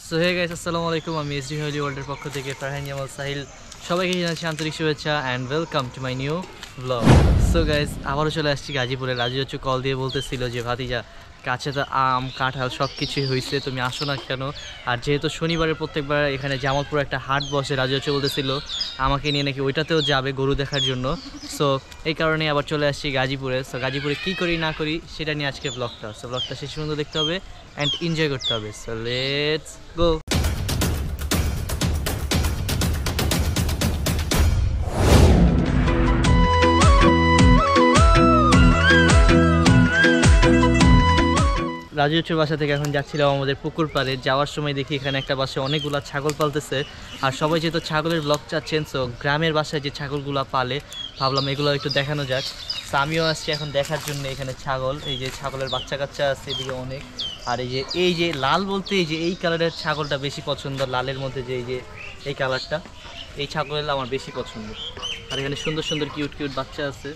So hey guys, আসসালামু আলাইকুম। আমি এসডি হলি ওয়ার্ল্ডের পক্ষ থেকে ফারহান জামাল সাহিল সবাইকে জানাচ্ছি আন্তরিক শুভেচ্ছা and welcome to my new blog. So guys, আবারও চলে আসছি গাজীপুরে। রাজু হচ্ছে কল দিয়ে বলতেছিল যে ভাতিজা কাছে তো আম কাঁঠাল সব কিছুই হয়েছে, তুমি আসো না কেন? আর যেহেতু শনিবারের প্রত্যেকবার এখানে জামালপুরে একটা হাট বসে, রাজু হচ্ছে বলতেছিল আমাকে নিয়ে নাকি ওইটাতেও যাবে গরু দেখার জন্য। সো এই কারণে আবার চলে আসছি গাজীপুরে। সো গাজীপুরে কী করি না করি সেটা নিয়ে আজকে ব্লগটা। সো ব্লগটা শেষ পর্যন্ত দেখতে হবে অ্যান্ড এনজয় করতে হবে। So let's go. রাজু হচ্ছে বাসা থেকে এখন যাচ্ছিলাম আমাদের পুকুর পাড়ে। যাওয়ার সময় দেখি এখানে একটা বাসায় অনেকগুলো ছাগল পালতেছে। আর সবাই যেহেতু ছাগলের ব্লগ চাচ্ছেন, সো গ্রামের বাসায় যে ছাগলগুলো পালে ভাবলাম এগুলো একটু দেখানো যাক। সো আমিও আসছি এখন দেখার জন্য। এখানে ছাগল, এই যে ছাগলের বাচ্চা কাচ্চা আছে এদিকে অনেক। আর এই যে লাল বলতে এই কালারের ছাগলটা বেশি পছন্দ। লালের মধ্যে যে এই কালারটা, এই ছাগলের আমার বেশি পছন্দ। আর এখানে সুন্দর সুন্দর কিউট কিউট বাচ্চা আছে।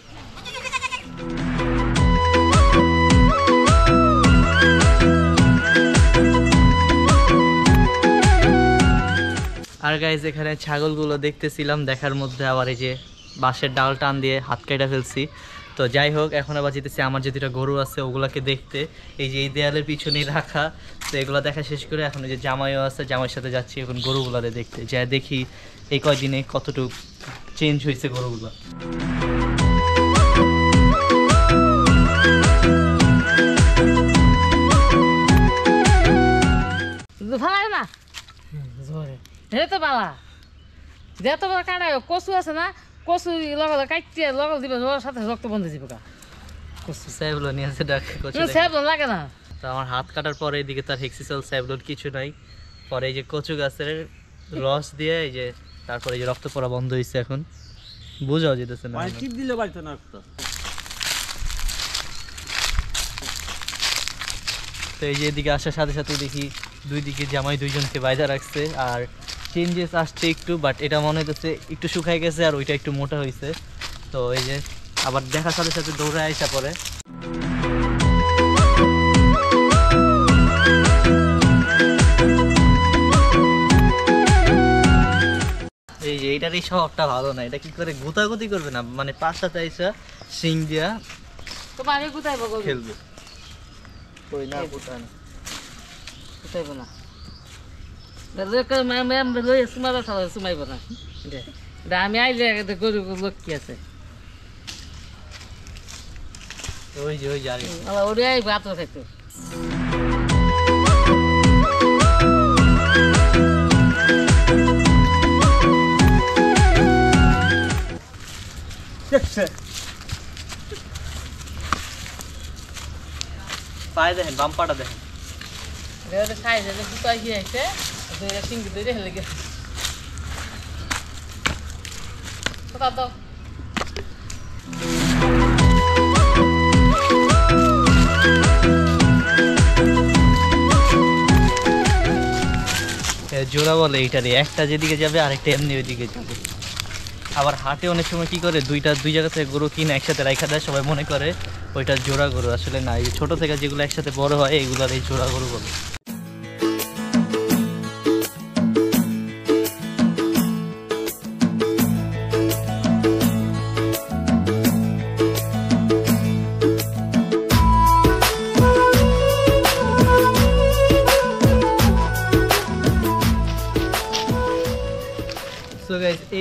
আর গাইজ এখানে ছাগলগুলো দেখতেছিলাম, দেখার মধ্যে আবার এই যে বাঁশের ডাল টান দিয়ে হাত কাটা ফেলছি। তো যাই হোক, এখন আবার যেতেছি আমার যে দুটো গরু আছে ওগুলোকে দেখতে। এই দেয়ালের পিছনেই রাখা। তো এগুলো দেখা শেষ করে এখন এই যে জামাইও আছে, জামাইয়ের সাথে যাচ্ছি এখন গরুগুলোরে দেখতে। যা দেখি এই কয়দিনে কতটুকু চেঞ্জ হয়েছে গরুগুলো। তো বালা যেহেতু কাটা কচু আছে না, কচু লগল কাটতে লগল দিবে, ওর সাথে রক্ত বন্ধ দিবে। কচু স্যাবলন নিয়ে আছে ডাক, স্যাবলন লাগে না। তো আমার হাত কাটার পরে এদিকে তার হেক্সিসল স্যাবলন কিছু নাই। পরে এই যে কচু গাছের রস দিয়ে এই যে তারপরে এই যে রক্ত পড়া বন্ধ হয়েছে। এখন বুঝাও যেতেছে না, টিপ দিলে বাড়িতে না রক্ত। তো এই যে এদিকে আসার সাথে সাথে দেখি দুই দিকে জামাই দুইজনকে বাইরে রাখছে। আর চেঞ্জেস আসছে একটু, বাট এটা মনে হচ্ছে একটু শুকাই গেছে আর ওইটা একটু মোটা হয়েছে। তো এই যে আবার দেখার সাথে সাথে দৌড়ে আসা পরে। এই যে এইটার এই স্বভাবটা ভালো না। এটা কি করে গুতাগুতি করবে না, মানে পাঁচটা চাইছা সিং দিয়া তোমার গুতাইব খেলবে। কই না গুতান গুতাইব না, ম্যাম লই সুমাইবা খাওয়া সুমাইব না। আমি আইলে গরু লোক কি আছে ওই যে আর ওরে আই ভাত খাইতো। পায়ে দেখেন, বাম্পাটা দেখেন। খাই যাবে গুতাই গিয়ে আইছে সিঙ্গি ধরে হেলে গেছে। কোথা তো জোড়া বলে এইটারে, একটা যেদিকে যাবে আরেকটা এমনি ওইদিকে যাবে। আবার হাটে অনেক সময় কি করে দুই জায়গা থেকে গরু কিনে একসাথে রাখা দেয়, সবাই মনে করে ওইটা জোড়া গরু। আসলে না, এই ছোট থেকে যেগুলো একসাথে বড় হয় এইগুলোর এই জোড়া গরু বলে।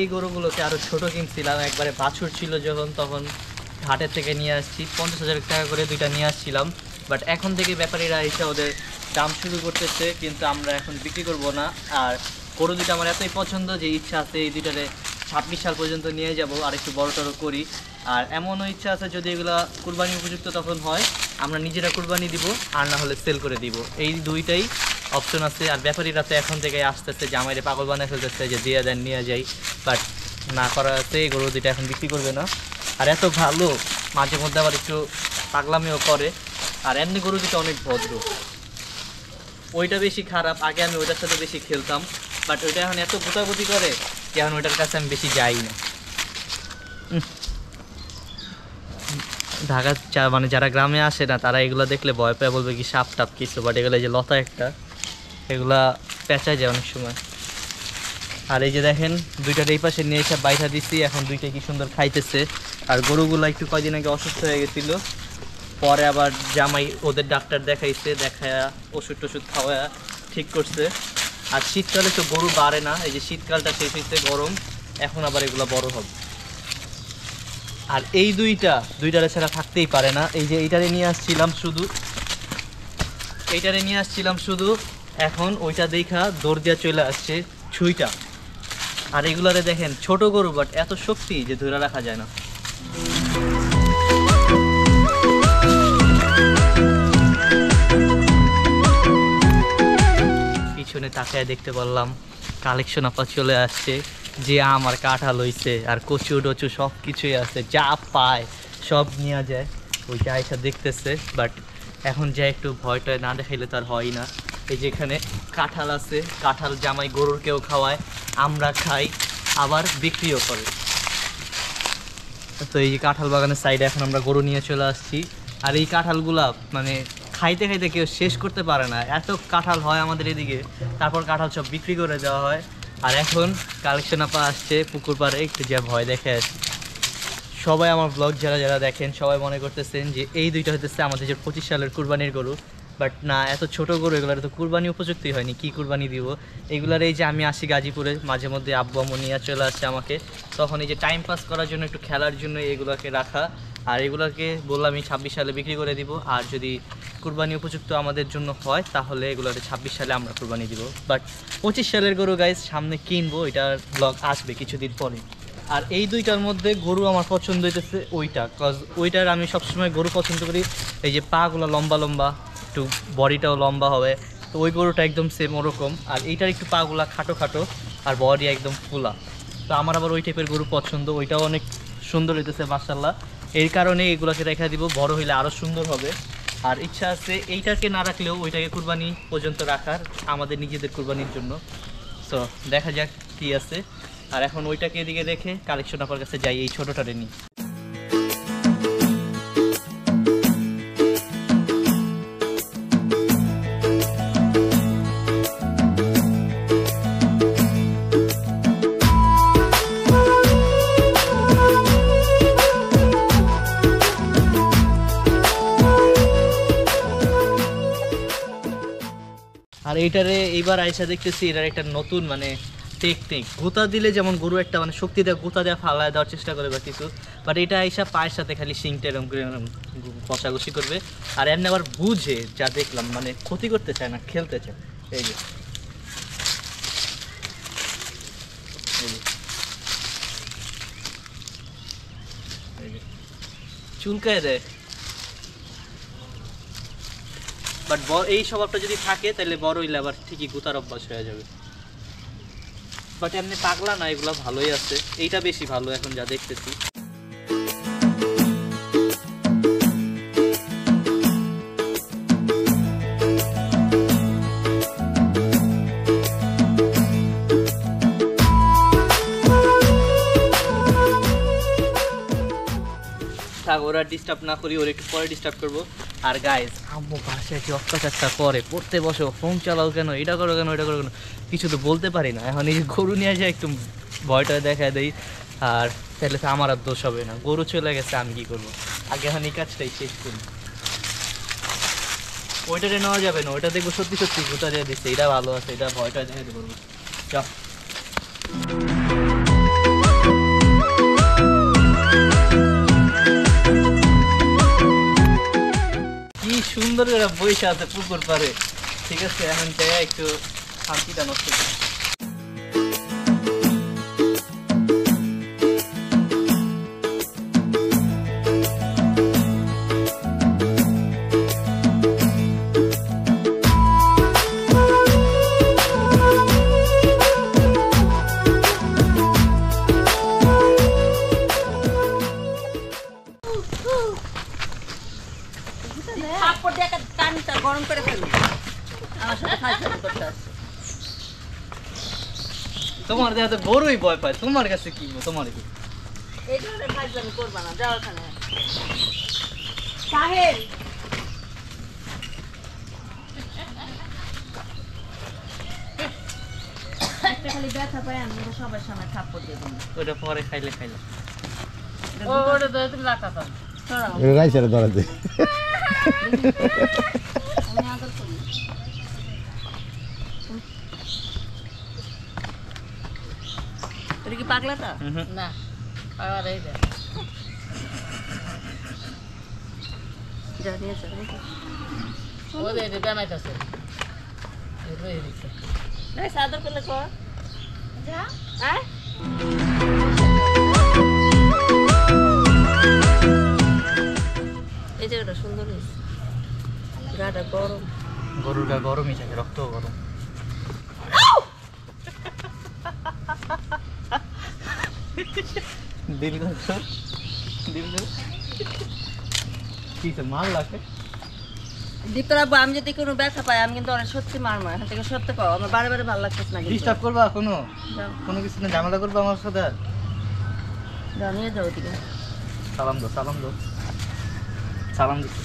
এই গরুগুলোকে আরো ছোট কিনছিলাম, একবারে বাছুর ছিল যখন, তখন হাটের থেকে নিয়ে আসছি। 50,000 টাকা করে দুইটা নিয়ে আসছিলাম। বাট এখন থেকে ব্যাপারীরা এসে ওদের দাম শুরু করতেছে, কিন্তু আমরা এখন বিক্রি করব না। আর গরু দুইটা আমার এতই পছন্দ যে ইচ্ছা আছে এই দুইটারে 26 সাল পর্যন্ত নিয়ে যাব আর একটু বড় টড়ো করি। আর এমনও ইচ্ছা আছে যদি এগুলো কুরবানি উপযুক্ত তখন হয় আমরা নিজেরা কুরবানি দিব, আর না হলে সেল করে দিব। এই দুইটাই অপশন আছে। আর ব্যাপারীরা তো এখন থেকে আসতেছে, জামাইরে পাগল বানিয়ে ফেলতেছে যে দিয়ে দেন নিয়ে যাই। বাট না করা আছে, এই গরু দুইটা এখন বিক্রি করবে না। আর এত ভালো, মাঝে মধ্যে আবার একটু পাগলামিও করে। আর এমনি গরু দুটো অনেক ভদ্র, ওইটা বেশি খারাপ। আগে আমি ওইটার সাথে বেশি খেলতাম, বাট ওইটা এখন এত গুতাগুতি করে যে এখন ওইটার কাছে আমি বেশি যাই না। ঢাকা মানে যারা গ্রামে আসে না তারা এগুলো দেখলে ভয় পেয়ে বলবে কি সাপ টাপ কিছু, বাট এগুলো যে লতা একটা, এগুলা পেঁচা যায় অনেক সময়। আর এই যে দেখেন দুইটার এই পাশে নিয়ে এসে বাইঠা দিচ্ছি, এখন দুইটা কি সুন্দর খাইতেছে। আর গরুগুলো একটু কয়দিন আগে অসুস্থ হয়ে গেছিলো, পরে আবার জামাই ওদের ডাক্তার দেখাইছে, দেখায়া ওষুধ টষুধ খাওয়া ঠিক করছে। আর শীতকালে তো গরু বাড়ে না, এই যে শীতকালটা শেষ হয়েছে, গরম, এখন আবার এগুলো বড় হবে। আর এই দুইটারে ছাড়া থাকতেই পারে না। এই যে এইটারে নিয়ে আসছিলাম শুধু, এখন ওইটা দেখা দৌড় দিয়া চলে আসছে ছুইটা। আর এগুলারে দেখেন ছোট গরু, বাট এত শক্তি যে ধরে রাখা যায় না। পিছনে তাকায় দেখতে পারলাম কালেকশন আপা চলে আসছে, যে আমার কাঁঠাল হইছে আর কচু টচু সব কিছুই আছে, যা পায় সব নিয়ে যায়। ওইটা আইসা দেখতেছে, বাট এখন যা একটু ভয়টয় না দেখাইলে তার হয় না। এই যে এখানে কাঁঠাল আছে, কাঁঠাল জামাই গরুরকেও খাওয়ায়, আমরা খাই, আবার বিক্রিও করে। তো এই যে কাঁঠাল বাগানের সাইডে এখন আমরা গরু নিয়ে চলে আসছি। আর এই কাঁঠালগুলা মানে খাইতে খাইতে কেউ শেষ করতে পারে না, এত কাঁঠাল হয় আমাদের এদিকে। তারপর কাঁঠাল সব বিক্রি করে দেওয়া হয়। আর এখন কালেকশন আপা আসছে পুকুর পাড়ে, একটু যা ভয় দেখে আসি। সবাই আমার ব্লগ যারা দেখেন সবাই মনে করতেছেন যে এই দুইটা হইতেছে আমাদের যে 25 সালের কুরবানির গরু, বাট না, এত ছোট গরু, এগুলার তো কুরবানি উপযুক্তই হয়নি, কি কুরবানি দিব এগুলার। এই যে আমি আসি গাজীপুরে, মাঝে মধ্যে আব্বু আম্মু নিয়ে চলে আসছে আমাকে, তখন এই যে টাইম পাস করার জন্য, একটু খেলার জন্য এগুলাকে রাখা। আর এগুলাকে বললাম আমি 26 সালে বিক্রি করে দিব। আর যদি কুরবানি উপযুক্ত আমাদের জন্য হয় তাহলে এগুলোকে 26 সালে আমরা কুরবানি দিব। বাট 25 সালের গরু গাইজ সামনে কিনবো, এটার ব্লগ আসবে কিছুদিন পরে। আর এই দুইটার মধ্যে গরু আমার পছন্দ হইতেছে ওইটা, কজ ওইটার আমি সবসময় গরু পছন্দ করি, এই যে পাগুলো লম্বা লম্বা, একটু বডিটাও লম্বা হবে, তো ওই গরুটা একদম সেম ওরকম। আর এইটার একটু পাগুলা খাটো খাটো আর বডি একদম ফুলা, তো আমার আবার ওই টাইপের গরু পছন্দ। ওইটাও অনেক সুন্দর হইতেছে মাশাআল্লাহ, এর কারণে এগুলোকে রেখে দিব, বড় হইলে আরও সুন্দর হবে। আর ইচ্ছা আছে এইটাকে না রাখলেও ওইটাকে কুরবানি পর্যন্ত রাখার, আমাদের নিজেদের কুরবানির জন্য। সো দেখা যাক কি আছে। আর এখন ওইটাকে এদিকে রেখে কালেকশন আপনার কাছে যাই, এই ছোটোটারে নিই। আর এইটারে এইবার আইসা দেখতেছি এটার একটা নতুন মানে টেকনিক, গোতা দিলে যেমন গরু একটা মানে শক্তি দেয়, গোতা দেওয়া ফালায় দেওয়ার চেষ্টা করে বা কিছু, বাট এটা আইসা পায়ের সাথে খালি শিংটা এরকম করে কষাকষি করবে। আর এমনি আবার বুঝে, যা দেখলাম মানে ক্ষতি করতে চায় না, খেলতে চায়। এই যে চুলকায় দেয়। বাট এই স্বভাবটা যদি থাকে তাহলে বড় হইলে আবার ঠিকই গুতার অভ্যাস হয়ে যাবে। বাট এমনি পাগলা না, এগুলো ভালোই আছে, এইটা বেশি ভালো এখন যা দেখতেছি। ওরা ডিস্টার্ব না করি, ওরা একটু পরে ডিস্টার্ব করবো। আর গাইজ আম্মু বাসায় যে অত্যাচারটা করে, পড়তে বসো, ফোন চালাও কেন, এটা করো কেন, এটা করো কেন, কিছু তো বলতে পারি না। এখন এই যে গরু নিয়ে যায় একটু ভয়টা দেখা দেই, আর তাহলে তো আমার আর দোষ হবে না, গরু চলে গেছে আমি কি করবো। আগে এখন এই কাজটাই শেষ করি। ওইটাতে নেওয়া যাবে না, ওইটা দেখবো সত্যি সত্যি গুতা দিয়ে দিচ্ছে, এটা ভালো আছে, এটা ভয়টা দেখাতে পারবো। চল সুন্দর করে বইসা আছে পুকুর পারে, ঠিক আছে। এখন যাই একটু শান্তিটা নষ্ট করি। গরম করে ফেলুন, আমার সাথে ফাইজলামি করতে আসছে। তোমার দেখাতে বড়ই ভয় পায়, তোমার কাছে কি তোমার কি এই ধরনের ফাইজলামি করবা না, যাও ওখানে। সাহেল একটা খালি ব্যথা পাই আমি তো সবার সামনে থাপ্পড় দিয়ে দিই ওটা পরে খাইলে ওটা ধরে তুমি রাখা থাকো। সরাও এটা রাইসারে ধরাতে আমি আদর করি এটা কি পাগলাটা না আর এই যে যা নিয়ে চল ওদের এটা বানাইতেছে এই দিচ্ছে এই সাদর করলে কর যা আয় এই জায়গাটা সুন্দর হয়েছে গাটা গরম গরুর গা গরমই থাকে, রক্তও গরম। দিল কি মাল লাগে দীপ্তর আব্বু আমি যদি কোনো ব্যথা পাই আমি কিন্তু অনেক সত্যি মারমা এখান থেকে সত্যি পাও আমার বারে বারে ভালো লাগতেছে না কিন্তু ডিস্টার্ব করবা যাও কোনো কিছু না, ঝামেলা করবা আমার সাথে? যাও নিয়ে যাও ওদিকে সালাম দিচ্ছি।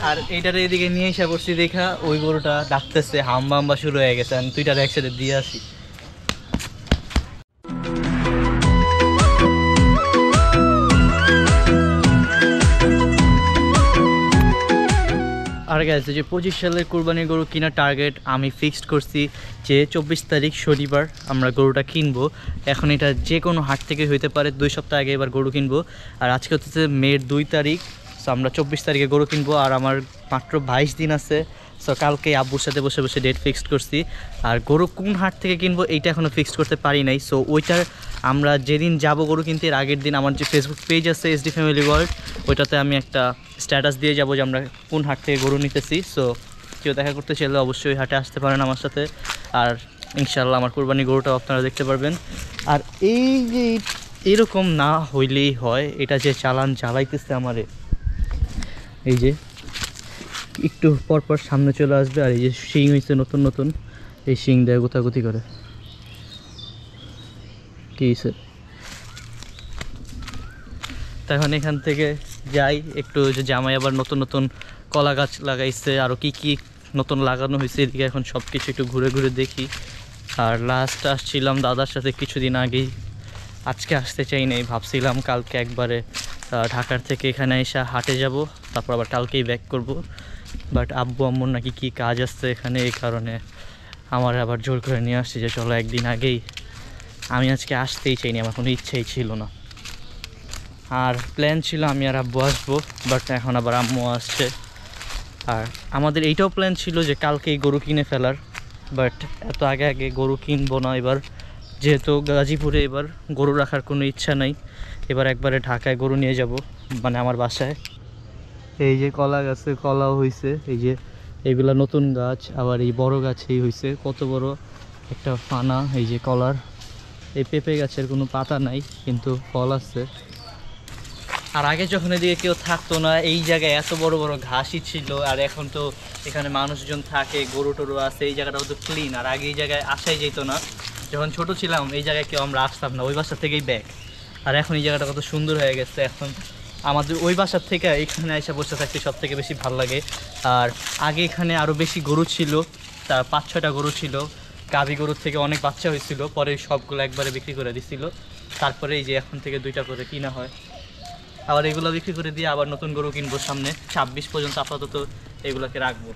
আর এইটার এদিকে নিয়ে এসে পড়ছি দেখা ওই গরুটা ডাকতেছে, হাম্বা শুরু হয়ে গেছে, আমি দুইটার একসাথে দিয়ে আসি। আর গেছে যে 25 সালের কুরবানির গরু কেনার টার্গেট আমি ফিক্সড করছি যে 24 তারিখ শনিবার আমরা গরুটা কিনবো। এখন এটা যে কোনো হাট থেকে হইতে পারে, 2 সপ্তাহ আগে এবার গরু কিনবো। আর আজকে হচ্ছে মের 2 তারিখ, সো আমরা 24 তারিখে গরু কিনবো। আর আমার মাত্র 22 দিন আছে, সো কালকে আব্বুর সাথে বসে বসে ডেট ফিক্সড করছি। আর গরু কোন হাট থেকে কিনবো এইটা এখনও ফিক্সড করতে পারি নাই। সো ওইটার আমরা যেদিন যাব গরু কিনতে এর আগের দিন আমার যে ফেসবুক পেজ আছে SD ফ্যামিলি ওয়ার্ল্ড, ওইটাতে আমি একটা স্ট্যাটাস দিয়ে যাব যে আমরা কোন হাট থেকে গরু নিতেছি। সো কেউ দেখা করতে চাইলে অবশ্যই হাটে আসতে পারেন আমার সাথে। আর ইনশাআল্লাহ আমার কুরবানি গরুটাও আপনারা দেখতে পারবেন। আর এই যে এরকম না হইলেই হয়, এটা যে চালাইতেছে আমারে, এই যে একটু পরপর সামনে চলে আসবে। আর এই যে শিং হয়েছে নতুন, এই শিং দেয় গোতাগুতি করে। কি হয়েছে? তখন এখান থেকে যাই একটু, যে জামাই আবার নতুন কলা গাছ লাগাইছে, আরও কি নতুন লাগানো হয়েছে এদিকে, এখন সব কিছু একটু ঘুরে দেখি। আর লাস্ট আসছিলাম দাদার সাথে কিছুদিন আগেই, আজকে আসতে চাই নাই, ভাবছিলাম কালকে একবারে ঢাকার থেকে এখানে এসে হাটে যাব, তারপর আবার কালকেই ব্যাক করব। বাট আব্বু আম্মুর নাকি কী কাজ আসছে এখানে, এই কারণে আমার আবার জোর করে নিয়ে আসছি যে চলো একদিন আগেই। আমি আজকে আসতেই চাইনি, আমার কোনো ইচ্ছাই ছিল না। আর প্ল্যান ছিল আমি আর আব্বু আসবো, বাট এখন আবার আম্মু আসছে। আর আমাদের এইটাও প্ল্যান ছিল যে কালকেই গরু কিনে ফেলার, বাট এত আগে গরু কিনবো না এবার, যেহেতু গাজীপুরে এবার গরু রাখার কোনো ইচ্ছা নাই। এবার একবারে ঢাকায় গরু নিয়ে যাব, মানে আমার বাসায়। এই যে কলা গাছে কলাও হয়েছে, এই যে এগুলা নতুন গাছ, আবার এই বড় গাছেই হয়েছে কত বড় একটা ফানা। এই যে কলার, এই পেঁপে গাছের কোনো পাতা নাই কিন্তু ফল আছে। আর আগে যখন এদিকে কেউ থাকতো না, এই জায়গায় এত বড় ঘাসই ছিল। আর এখন তো এখানে মানুষজন থাকে, গরু টরু আছে, এই জায়গাটা তো ক্লিন। আর আগে এই জায়গায় আসাই যেত না, যখন ছোট ছিলাম এই জায়গায় কেউ আমরা আসতাম না, ওই বাসা থেকেই ব্যাক। আর এখন এই জায়গাটা কত সুন্দর হয়ে গেছে, এখন আমাদের ওই বাসার থেকে এখানে এসে বসে থাকতে সব থেকে বেশি ভালো লাগে। আর আগে এখানে আরও বেশি গরু ছিল, তার 5-6টা গরু ছিল, গাভী গরুর থেকে অনেক বাচ্চা হয়েছিল, পরে সবগুলো একবারে বিক্রি করে দিছিল। তারপরে এই যে এখন থেকে 2টা করে কিনা হয়, আবার এগুলো বিক্রি করে দিয়ে আবার নতুন গরু কিনবো সামনে 26 পর্যন্ত, আপাতত এগুলোকে রাখবো।